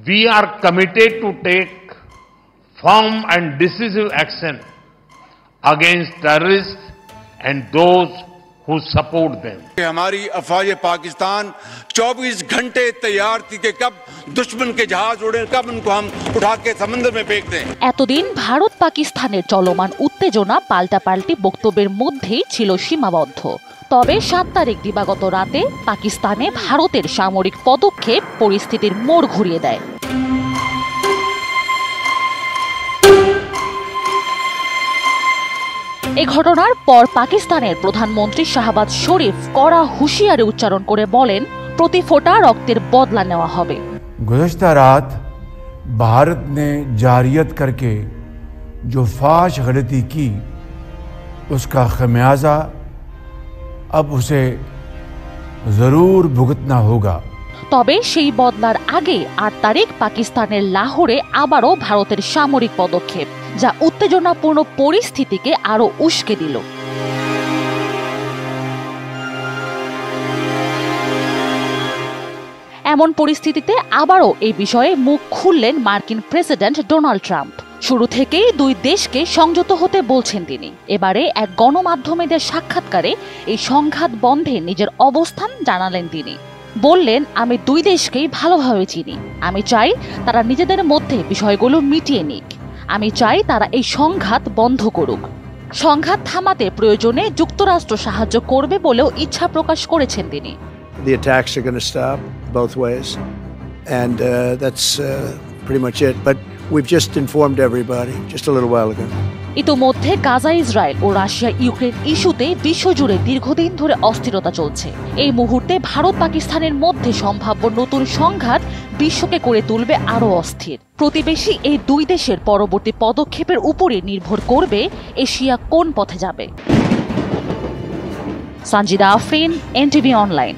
We are committed to take firm and decisive action against terrorists and those who support them. हमारी अफवाज पाकिस्तान 24 घंटे तैयार थी कि कब दुश्मन के जहाज उड़े, कब उनको हम उठा के समंदर में फेंक दें। এতদিন ভারত পাকিস্তানের চলমান উত্তেজনা পাল্টাপাল্টি বক্তব্যের মধ্যেই ছিল সীমাবদ্ধ। তবে 7 তারিখ দিবাগত রাতে পাকিস্তানে ভারতের সামরিক পদক্ষেপ পরিস্থিতির মোড় ঘুরিয়ে দেয়। এই ঘটনার পর পাকিস্তানের প্রধানমন্ত্রী শাহবাজ শরীফ কড়া হুঁশিয়ারি উচ্চারণ করে বলেন, প্রতি ফোঁটা রক্তের বদলা নেওয়া হবে। गुज़श्ता रात भारत ने जारियत करके जो फाश गलती की उसका खमियाजा अब उसे ज़रूर भुगतना होगा। তবে সেই বদলার আগে 8 তারিখ পাকিস্তানের লাহোরে আবারও ভারতের সামরিক পদক্ষেপ, যা উত্তেজনাপূর্ণ পরিস্থিতিকে আরো উস্কে দিল। এমন পরিস্থিতিতে আবারও এই বিষয়ে মুখ খুললেন মার্কিন প্রেসিডেন্ট ডোনাল্ড ট্রাম্প। শুরু থেকেই দুই দেশকে সংযত হতে বলছেন তিনি। এবারে এক গণমাধ্যমেদের সাক্ষাৎকারে এই সংঘাত বন্ধে নিজের অবস্থান জানালেন তিনি। বললেন, আমি দুই দেশকেই ভালোভাবে চিনি। আমি চাই তারা নিজেদের মধ্যে বিষয়গুলো মিটিয়ে নিক। আমি চাই তারা এই সংঘাত বন্ধ করুক। সংঘাত থামাতে প্রয়োজনে যুক্তরাষ্ট্র সাহায্য করবে বলেও ইচ্ছা প্রকাশ করেছেন তিনি। The attacks are going to stop both ways, and that's pretty much it. But we've just informed everybody just a little while ago. ইতোমধ্যে গাজা, ইসরায়েল ও রাশিয়া ইউক্রেন ইস্যুতে বিশ্বজুড়ে দীর্ঘদিন ধরে অস্থিরতা চলছে। এই মুহূর্তে ভারত পাকিস্তানের মধ্যে সম্ভাব্য নতুন সংঘাত বিশ্বকে করে তুলবে আরও অস্থির। প্রতিবেশী এই দুই দেশের পরবর্তী পদক্ষেপের উপরে নির্ভর করবে এশিয়া কোন পথে যাবে। Sanjida Afrin, NTV online.